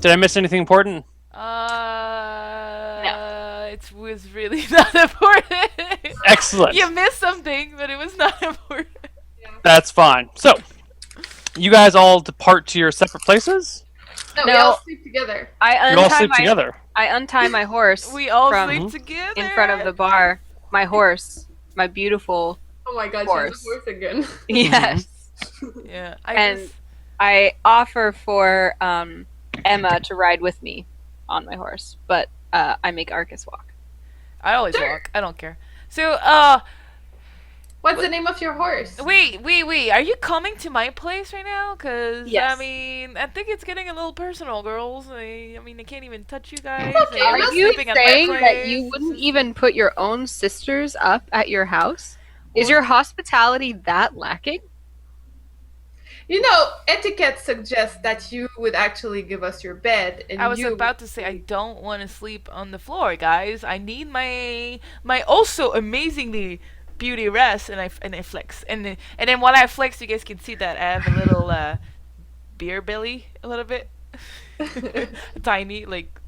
Did I miss anything important? It was really not important. Excellent. You missed something, but it was not important. That's fine. So, you guys all depart to your separate places? No, we all sleep together. You all sleep together. I untie my horse. We all from sleep together in front of the bar. My horse, my beautiful. Oh my god, horse. she's a horse again. Yes. Yeah, I offer for Emma to ride with me on my horse, but I make Arcas walk. I always walk. I don't care. So, what's the name of your horse? Wait. Are you coming to my place right now? Cause yes. I mean, I think it's getting a little personal, girls. I can't even touch you guys. Okay, Are you saying that you wouldn't even put your own sisters up at your house? Is your hospitality that lacking? You know, etiquette suggests that you would actually give us your bed, and I was about to say I don't want to sleep on the floor, guys. I need my also amazingly beauty rest, and I flex, and then while I flex, you guys can see that I have a little beer belly, a little bit, tiny, like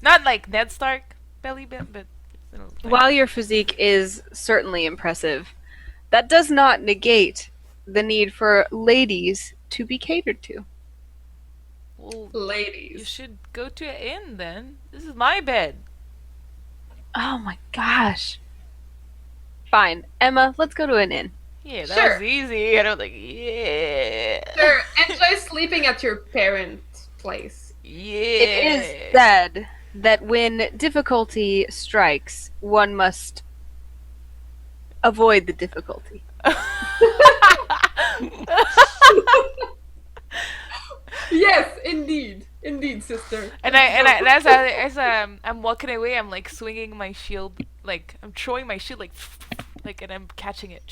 not like Ned Stark belly bit, but. While your physique is certainly impressive, that does not negate the need for ladies to be catered to. Well, ladies. You should go to an inn then. This is my bed. Oh my gosh. Fine. Emma, let's go to an inn. Yeah, that was easy. And I was like, yeah. Sure, enjoy sleeping at your parents' place. Yeah. It is said that when difficulty strikes, one must avoid the difficulty. Yes, indeed, sister. And as I'm walking away, I'm like swinging my shield, like I'm throwing my shield, like, and I'm catching it,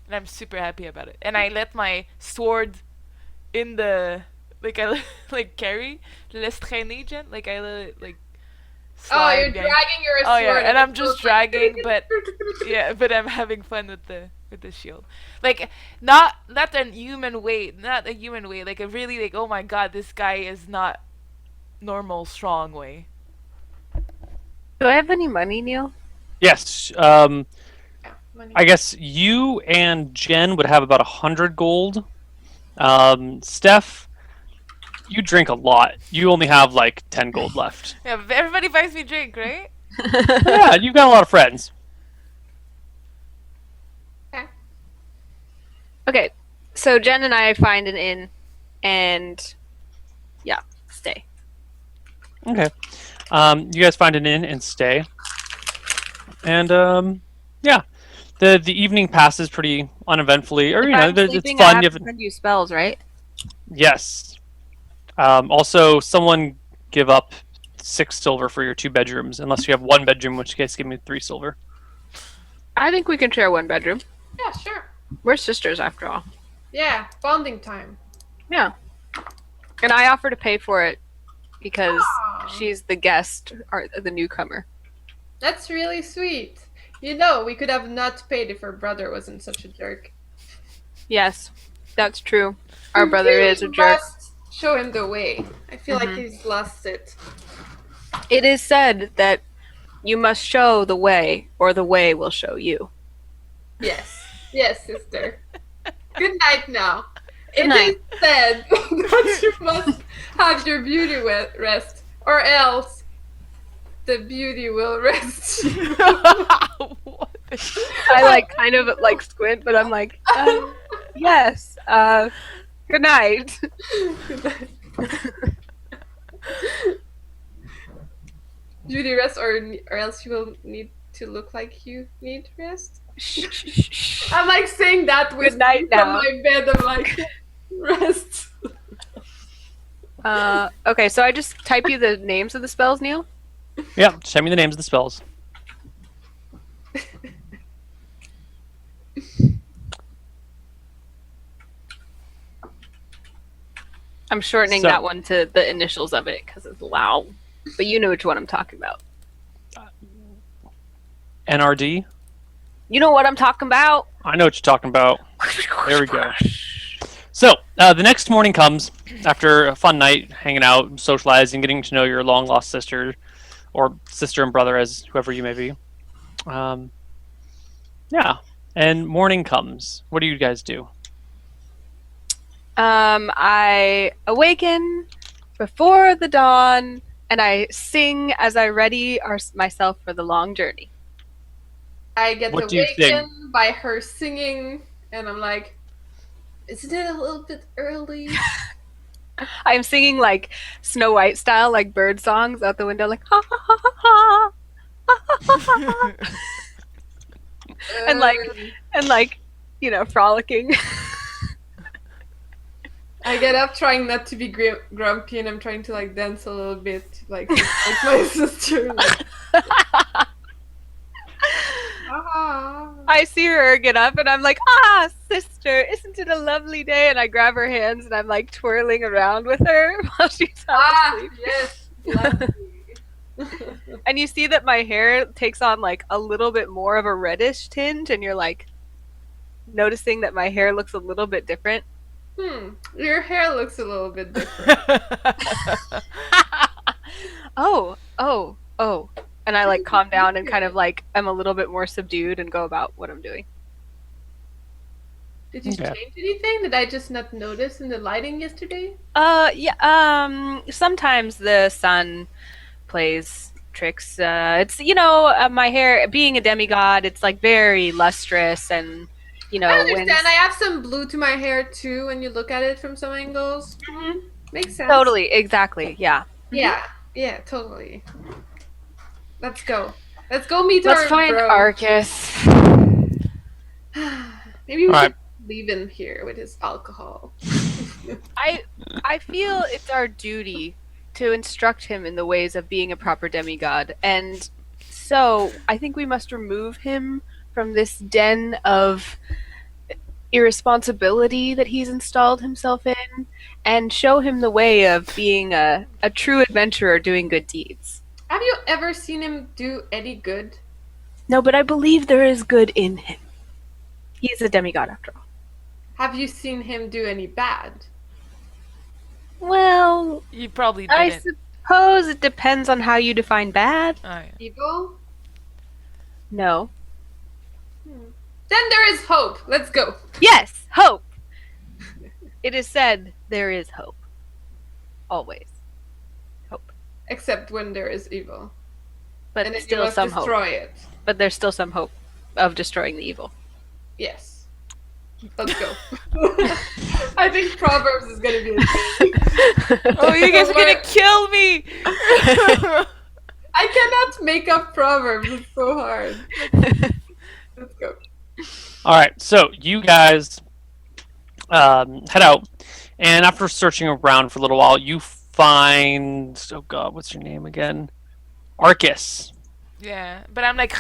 and I'm super happy about it. And I let my sword in the like carry laisse traîner, Jen. Like I let it like. Oh, you're dragging your sword. Oh yeah, and I'm just dragging, but I'm having fun with the shield. Like not a human way, like a really like, oh my god, this guy is not normal strong way. Do I have any money, Neil? Yes. I guess you and Jen would have about 100 gold. Steph, you drink a lot. You only have like 10 gold left. Yeah, everybody buys me a drink, right? Yeah, you've got a lot of friends. Okay, so Jen and I find an inn, and stay. Okay. You guys find an inn and stay. And the evening passes pretty uneventfully, or it's fun. I have to send you spells, right? Yes. Also, someone give up 6 silver for your 2 bedrooms, unless you have 1 bedroom, in which case give me 3 silver. I think we can share 1 bedroom. Yeah, sure. We're sisters after all. Yeah, bonding time. Yeah. And I offer to pay for it because she's the guest or the newcomer. That's really sweet. You know, we could have not paid if her brother wasn't such a jerk. Yes, that's true. Our brother is a jerk. Show him the way. I feel like he's lost it. It is said that you must show the way, or the way will show you. Yes. Yes, sister. Good night now. Good night. It is said that you must have your beauty rest, or else the beauty will rest you. I kind of squint, but I'm like, yes. Good night. Good night. Beauty rest, or else you will need to look like you need rest. I'm like saying that with Good night from now. my bed. I'm like, rest. Okay, so I just type you the names of the spells, Neil? Yeah, send me the names of the spells. I'm shortening that one to the initials of it because it's loud. But you know which one I'm talking about. NRD? You know what I'm talking about? I know what you're talking about. There we go. So the next morning comes after a fun night, hanging out, socializing, getting to know your long lost sister, or sister and brother, as whoever you may be. Yeah, and morning comes. What do you guys do? I awaken before the dawn, and I sing as I ready myself for the long journey. I get What do you awakened by her singing, and I'm like, isn't it a little bit early? I'm singing like Snow White style, like bird songs out the window, like ha ha ha ha ha, ha, ha, ha, ha, ha. and like, you know, frolicking. I get up trying not to be grumpy, and I'm trying to like dance a little bit, like my sister. Like, I see her get up, and I'm like, sister, isn't it a lovely day? And I grab her hands, and I'm like twirling around with her while she's asleep. Yes, lovely. And you see that my hair takes on like a little bit more of a reddish tinge, and you're like noticing that my hair looks a little bit different. Your hair looks a little bit different. Oh. And I like calm down and kind of like I'm a little bit more subdued and go about what I'm doing. Did you change anything? Did I just not notice in the lighting yesterday? Yeah. Sometimes the sun plays tricks. It's my hair being a demigod. It's like very lustrous and I understand. I have some blue to my hair too. When you look at it from some angles, makes sense. Totally, exactly. Yeah. Yeah, totally. Let's go. Let's go meet Let's our find bro. Arcas. Maybe we should leave him here with his alcohol. I feel it's our duty to instruct him in the ways of being a proper demigod, and so I think we must remove him from this den of irresponsibility that he's installed himself in, and show him the way of being a true adventurer doing good deeds. Have you ever seen him do any good? No, but I believe there is good in him. He is a demigod after all. Have you seen him do any bad? Well, You probably didn't. I suppose it depends on how you define bad. Oh, yeah. Evil? No. Then there is hope. Let's go. Yes, hope. It is said there is hope. Always. Hope. Except when there is evil. But And then you still must some hope. destroy it. But there's still some hope of destroying the evil. Yes. Let's go. I think Proverbs is gonna be a thing. Oh, you guys are gonna kill me! I cannot make up Proverbs. It's so hard. Let's go. All right, so you guys head out, and after searching around for a little while, you find what's your name again? Arcas. Yeah, but I'm like,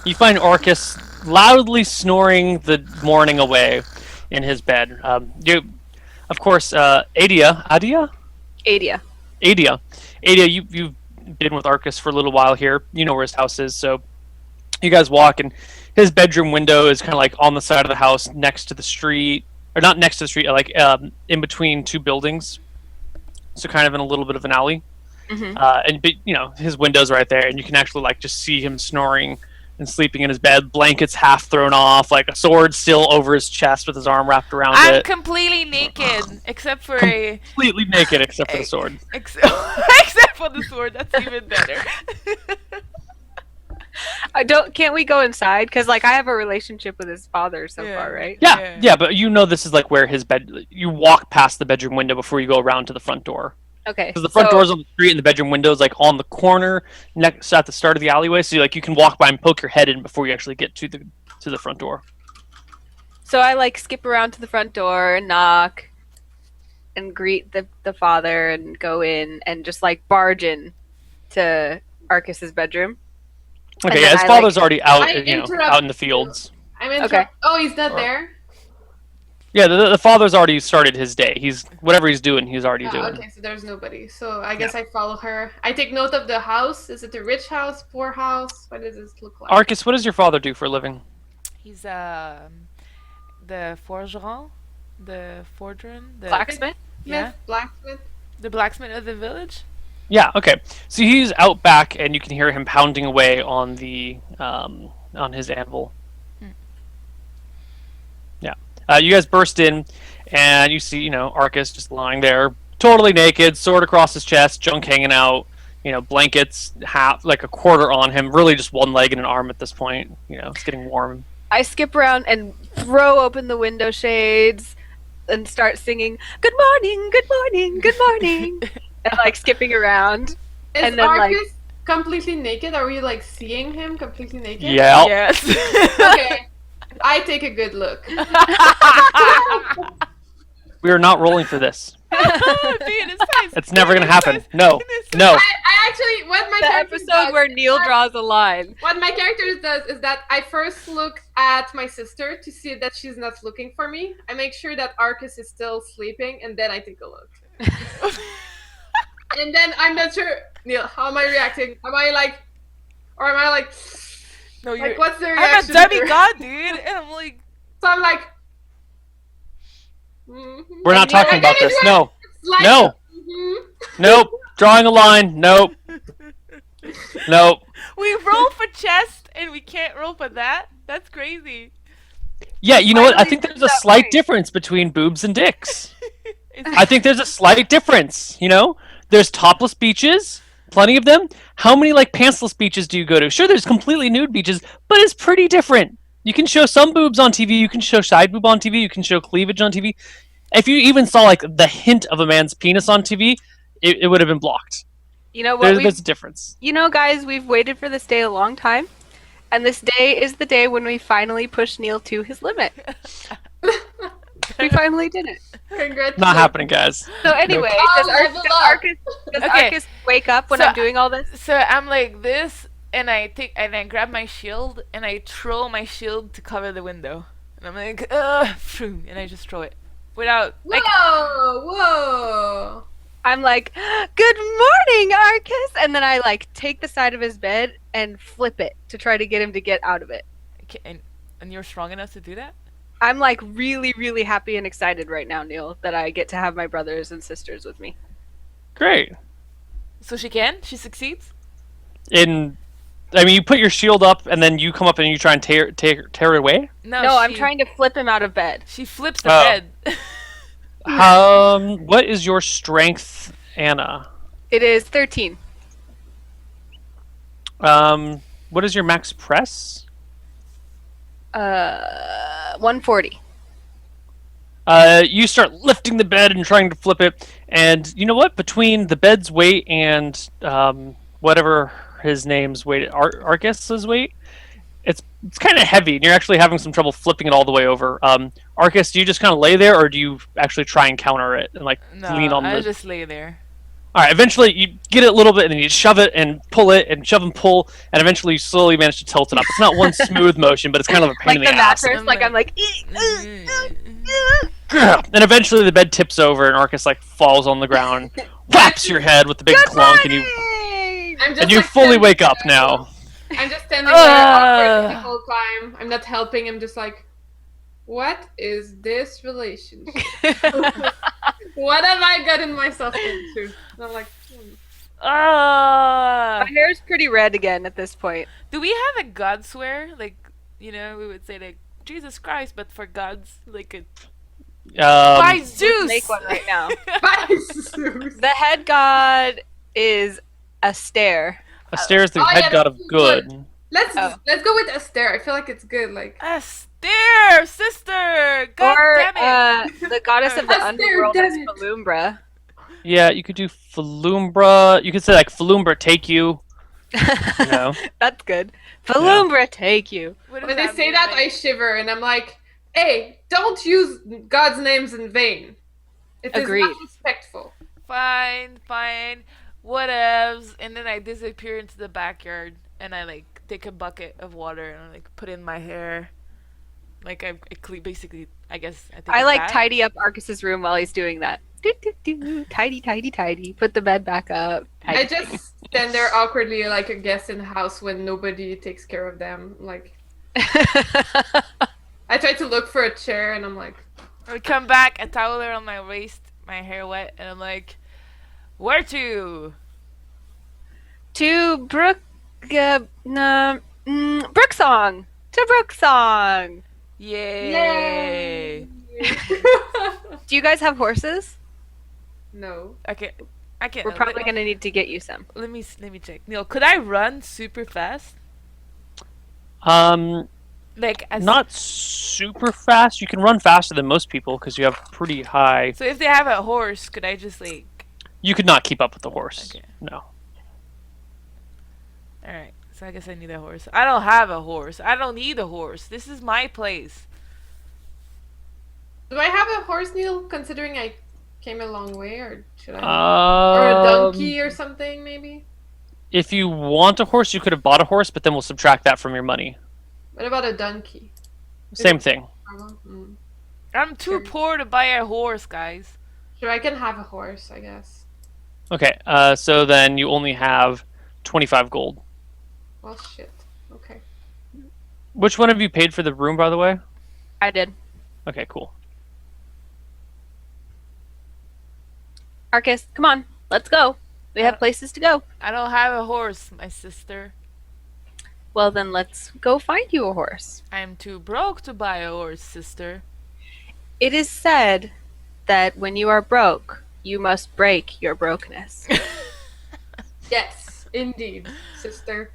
You find Arcas loudly snoring the morning away in his bed. Of course, Adea. You've been with Arcas for a little while here. You know where his house is, so you guys walk, and his bedroom window is kind of like on the side of the house, next to the street, or not next to the street, like in between two buildings, so kind of in a little bit of an alley. And his window's right there, and you can actually like just see him snoring and sleeping in his bed, blankets half thrown off, like a sword still over his chest with his arm wrapped around I'm it. completely naked, except for Completely naked except for the sword. except for the sword. That's even better. Can't we go inside? Because like I have a relationship with his father so far, right? Yeah, but you know this is like where his bed. You walk past the bedroom window before you go around to the front door. Okay. Because the front door's on the street and the bedroom window is like on the corner next at the start of the alleyway, so you can walk by and poke your head in before you actually get to the front door. So I like skip around to the front door and knock and greet the father and go in and just like barge in to Arcas's bedroom. Okay, yeah, his father's already out, out in the fields. Okay. Oh, he's not there? Yeah, the father's already started his day. Whatever he's doing, he's already doing. Okay, so there's nobody. So I guess I follow her. I take note of the house. Is it a rich house, poor house? What does this look like? Arcas, what does your father do for a living? He's the forgeron. The forgeron? The Blacksmith? Yeah. Blacksmith. The blacksmith of the village? Yeah. Okay. So he's out back, and you can hear him pounding away on the on his anvil. Yeah. You guys burst in, and you see, Arcas just lying there, totally naked, sword across his chest, junk hanging out. Blankets, half like a quarter on him, really just one leg and an arm at this point. It's getting warm. I skip around and throw open the window shades and start singing, "Good morning, good morning, good morning," and like skipping around. Is And then, like- Arcas completely naked? Are we like seeing him completely naked? Yeah. Yes. Okay. I take a good look. We are not rolling for this. Be in his face. It's never Be gonna in his happen. face. No. In his No. I actually, what my The character episode does, where Neil draws a line. what my character does is that I first look at my sister to see that she's not looking for me. I make sure that Arcas is still sleeping, and then I take a look. And then I'm not sure, Neil, how am I reacting? Am I like, or am I like, No, you're. like what's the I'm a reaction? here? demigod, dude, and I'm like. So I'm like, We're not talking about this. No. Like, No. Nope. Drawing a line. Nope. Nope. We roll for chest and we can't roll for that? That's crazy. Yeah, you know what? I Finally think did there's a that slight right. difference between boobs and dicks. It's- I think there's a slight difference, There's topless beaches, plenty of them. How many like pantsless beaches do you go to? Sure, there's completely nude beaches, but it's pretty different. You can show some boobs on TV, you can show side boob on TV, you can show cleavage on TV. If you even saw like the hint of a man's penis on TV, it would have been blocked. You know what? There's a difference. Guys, we've waited for this day a long time, and this day is the day when we finally push Neil to his limit. We finally did it. Congratulations. Not happening, guys. So anyway, does, level up. Okay. Arcas wake up when So- I'm doing all this? So I'm like this, and I grab my shield, and I throw my shield to cover the window. And I'm like, phew, and I just throw it. Without, like, Whoa! I'm like, "Good morning, Arcas," and then I like take the side of his bed and flip it to try to get him to get out of it. and you're strong enough to do that? I'm like really, really happy and excited right now, Neil, that I get to have my brothers and sisters with me. Great. So she can? She succeeds? You put your shield up, and then you come up and you try and tear it away. No, I'm trying to flip him out of bed. She flips the Oh. bed. What is your strength, Anna? It is 13. What is your max press? 140. You start lifting the bed and trying to flip it, and you know what? Between the bed's weight and whatever his name's weight, Arcas's weight, it's kind of heavy, and you're actually having some trouble flipping it all the way over. Arcas, do you just kind of lay there, or do you actually try and counter it and like No, lean on I the? just lay there. All right. Eventually, you get it a little bit, and then you shove it and pull it, and shove and pull, and eventually you slowly manage to tilt it up. It's not one smooth motion, but it's kind of a pain Like in the the ass. mattress, like I'm like, And eventually the bed tips over, and Arcas like falls on the ground, whaps your head with the big clunk, and you fully standing wake up there. now. I'm just standing there awkwardly the whole time. I'm not helping. I'm just like, what is this relationship? What have I gotten myself into? And I'm like, My hair's pretty red again at this point. Do we have a god swear? Like, we would say like Jesus Christ, but for gods, like a by Zeus. Make one right now. By Zeus. The head god is Astaire. Astaire is the Oh, head yeah, god of that's good. Let's Oh. let's go with Astaire. I feel like it's good. Like Astaire, sister. God Or damn it. the goddess of the Astaire, underworld is damn it. Falumbra. Yeah, you could do Falumbra. You could say like Falumbra take you. You know. That's good. Falumbra, take you. What does when they say mean, that, like- I shiver, and I'm like, hey, don't use God's names in vain. It is Agreed. not respectful. Fine, whatevs. And then I disappear into the backyard, and I like take a bucket of water and I like put in my hair. Like basically, I guess I think I like that. tidy up Arcas's room while he's doing that. Do, do, do. Tidy, tidy, tidy. Put the bed back up. Tidy, I just stand there awkwardly like a guest in the house when nobody takes care of them. Like, tidy. I try to look for a chair, and I'm like, I come back, a towel on my waist, my hair wet, and I'm like, where to? To Brooksong. To Brooksong. Yay! Do you guys have horses? No. Okay, I can't. We're probably gonna need to get you some. Let me check. Neil, could I run super fast? Like Not super fast. You can run faster than most people because you have pretty high. So if they have a horse, could I just like? You could not keep up with the horse. Okay. No. All right. So I guess I need a horse. I don't have a horse. I don't need a horse. This is my place. Do I have a horse, Neil? Considering I came a long way, or should I? Or a donkey or something, maybe. If you want a horse, you could have bought a horse, but then we'll subtract that from your money. What about a donkey? Same thing. I'm too poor to buy a horse, guys. Sure, I can have a horse, I guess. Okay. So then you only have 25 gold. Well, shit. Okay. Which one of you paid for the room, by the way? I did. Okay, cool. Arcas, come on. Let's go. We have places to go. I don't have a horse, my sister. Well, then let's go find you a horse. I'm too broke to buy a horse, sister. It is said that when you are broke, you must break your brokenness. Yes, indeed, sister.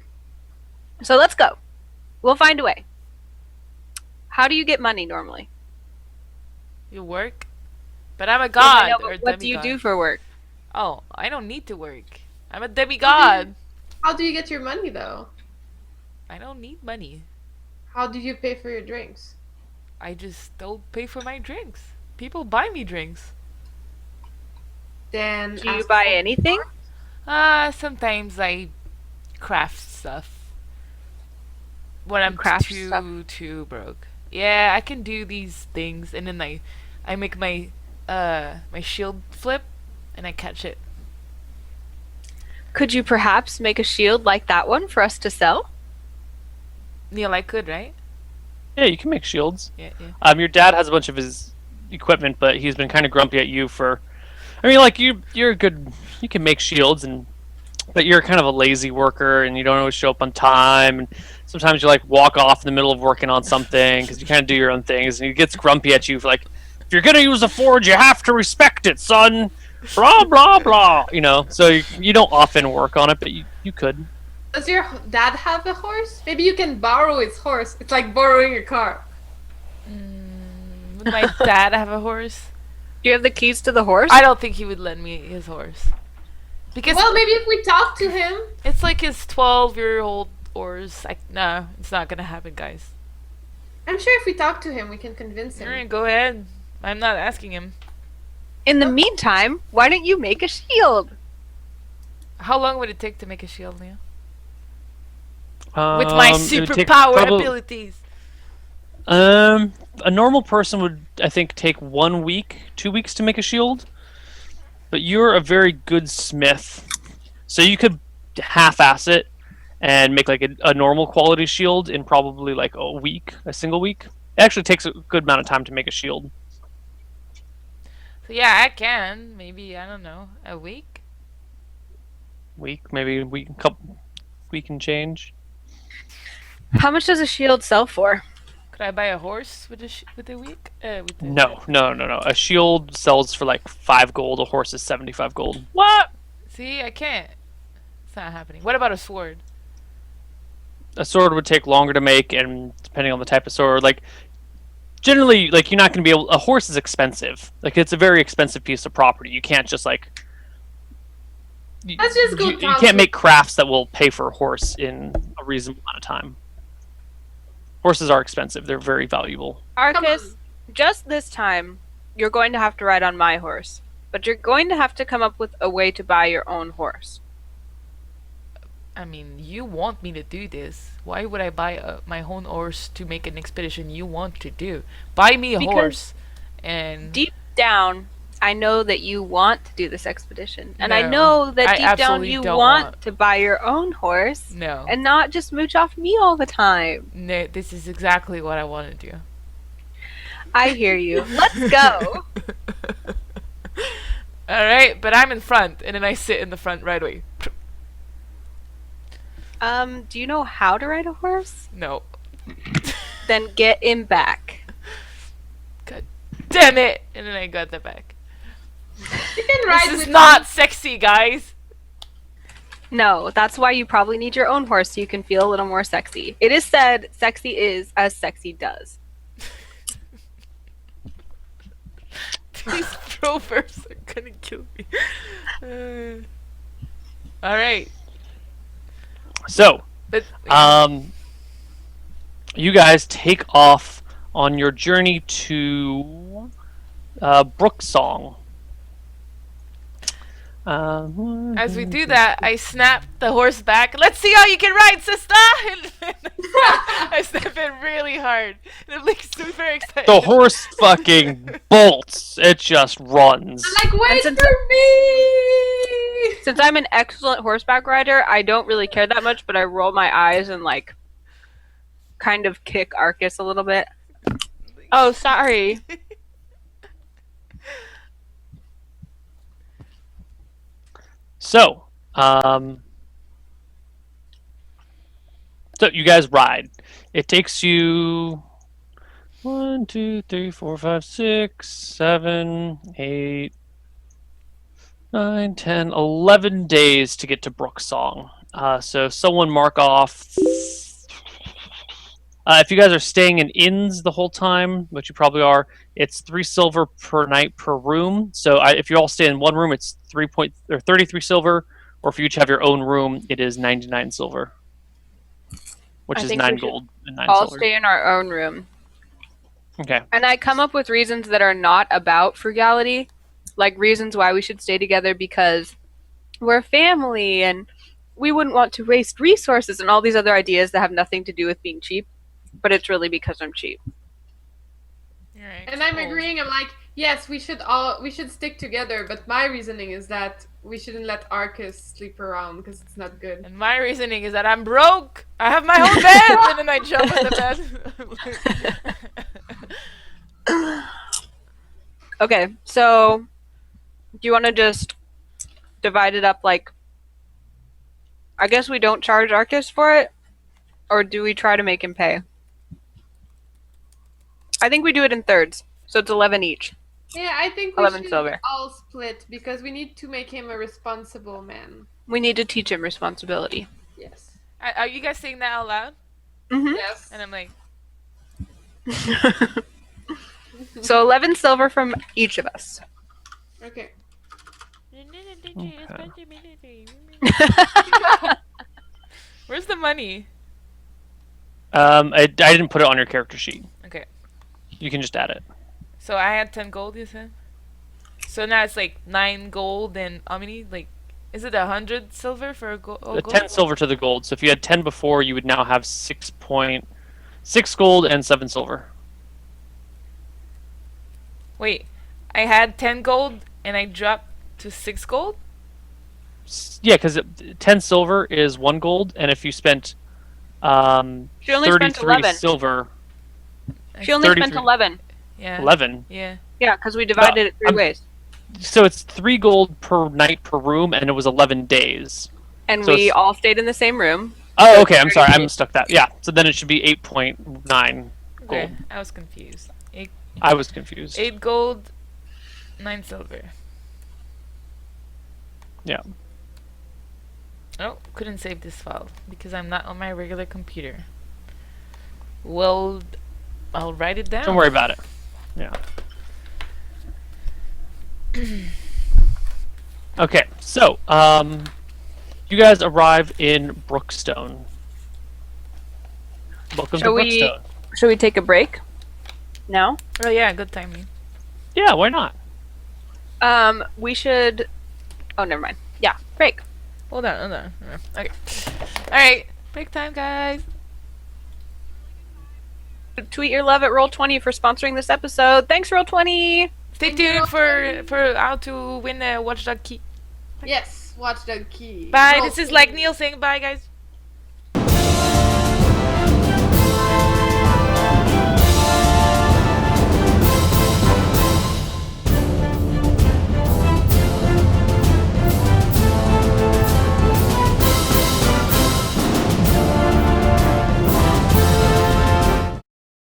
So let's go. We'll find a way. How do you get money normally? You work? But I'm a god. I know, or but what do you demigod. do for work? Oh, I don't need to work. I'm a demigod. How do you get your money, though? I don't need money. How do you pay for your drinks? I just don't pay for my drinks. People buy me drinks. Then Do you ask buy for- anything? Sometimes I craft stuff. When I'm craft too stuff? too broke. Yeah, I can do these things, and then I make my my shield flip, and I catch it. Could you perhaps make a shield like that one for us to sell? Neil, I could, right? Yeah, you can make shields. Yeah. Your dad has a bunch of his equipment, but he's been kind of grumpy at you for. I mean, like you're good. You can make shields, but you're kind of a lazy worker, and you don't always show up on time. And sometimes you like walk off in the middle of working on something because you kind of do your own things, and he gets grumpy at you for like, if you're gonna use a forge, you have to respect it, son. Blah blah blah. So you don't often work on it, but you could. Does your dad have a horse? Maybe you can borrow his horse. It's like borrowing a car. Would my dad have a horse? Do you have the keys to the horse? I don't think he would lend me his horse. Because Well, maybe if we talk to him. it's like his 12-year-old horse. No, it's not gonna happen, guys. I'm sure if we talk to him, we can convince him. Alright, go ahead. I'm not asking him. In the meantime, why don't you make a shield? How long would it take to make a shield, Neil? With my It would take superpower abilities. A normal person would, I think, take 1 week, 2 weeks to make a shield. But you're a very good smith, so you could half-ass it and make like a normal quality shield in probably like a single week. It actually takes a good amount of time to make a shield. So yeah, I can. Maybe, I don't know, a week? Maybe a week, week and change. How much does a shield sell for? Could I buy a horse with a week? No. A shield sells for like 5 gold. A horse is 75 gold. What? See, I can't. It's not happening. What about a sword? A sword would take longer to make, and depending on the type of sword, like generally, like you're not going to be able. A horse is expensive. Like it's a very expensive piece of property. You can't just like. Let's just go You talk can't to- make crafts that will pay for a horse in a reasonable amount of time. Horses are expensive. They're very valuable. Arcas, just this time, you're going to have to ride on my horse. But you're going to have to come up with a way to buy your own horse. I mean, you want me to do this. Why would I buy my own horse to make an expedition you want to do? Buy me a Because horse. And Deep down, I know that you want to do this expedition. And I No, know that I deep down absolutely you don't want to buy your own horse no. and not just mooch off me all the time. No, this is exactly what I want to do. I hear you. Let's go. All right, but I'm in front, and then I sit in the front right away. Do you know how to ride a horse? No. Then get him back. God damn it! And then I got the back. You can ride This with is not sexy, guys. No, that's why you probably need your own horse so you can feel a little more sexy. It is said sexy is as sexy does. These trovers are gonna kill me. All right. So, But, you guys take off on your journey to Brooksong. as we do that, I snap the horse back. Let's see how you can ride, sister! And I snap it really hard. And I'm like super excited. The horse fucking bolts. It just runs. I'm like, wait since- for me! Since I'm an excellent horseback rider, I don't really care that much, but I roll my eyes and like kind of kick Arcas a little bit. Oh, sorry. So, so you guys ride. It takes you 1, 2, 3, 4, 5, 6, 7, 8, 9, 10, 11 days to get to Brooksong. So someone mark off. If you guys are staying in inns the whole time, which you probably are, it's 3 silver per night per room. So if you all stay in one room, it's 33 silver. Or if you each have your own room, it is 99 silver, which I is think 9 we should gold and 9 All silver. stay in our own room. Okay. And I come up with reasons that are not about frugality, like reasons why we should stay together because we're family and we wouldn't want to waste resources and all these other ideas that have nothing to do with being cheap, but it's really because I'm cheap. Alright, And I'm cool. agreeing. I'm like, yes, we should stick together. But my reasoning is that we shouldn't let Arcas sleep around because it's not good. And my reasoning is that I'm broke. I have my own bed, and then I jump in the bed. Okay, so do you want to just divide it up like, I guess we don't charge Arcas for it, or do we try to make him pay? I think we do it in thirds, so it's 11 each. Yeah, I think we 11 should silver. all split because we need to make him a responsible man. We need to teach him responsibility. Yes. Are you guys saying that out loud? Mm-hmm. Yes. And I'm like, So 11 silver from each of us. Okay. where's the money? I didn't put it on your character sheet. Okay. You can just add it. So I had 10 gold, you said? So now it's like 9 gold and how many? Like, is it 100 silver for a gold? 10 silver to the gold. So if you had 10 before, you would now have 6 gold and 7 silver. Wait, I had 10 gold and I dropped to 6 gold? Yeah, because 10 silver is 1 gold, and if you spent She only spent 33 11. silver, She only spent 33. 11. Yeah. 11. Yeah. Yeah, because we divided it 3 I'm- ways. So it's 3 gold per night per room, and it was 11 days. And So we it's- all stayed in the same room. Oh, okay. I'm sorry. I'm stuck that. Yeah. So then it should be 8.9 gold. Okay, I was confused. I was confused. 8 gold, 9 silver. Yeah. Oh, couldn't save this file because I'm not on my regular computer. Well, I'll write it down. Don't worry about it. Yeah. Okay. So, you guys arrive in Brookstone. Welcome Shall to we- Brookstone. Should we take a break? No? Oh yeah, good timing. Yeah. Why not? We should... Oh, never mind. Yeah, break. Hold on. Okay. Alright, break time, guys. Tweet your love at Roll20 for sponsoring this episode. Thanks, Roll20! Stay tuned for how to win a Watchdog key. Yes. Watchdog key. Bye, Roll this is key. like Neil saying bye, guys.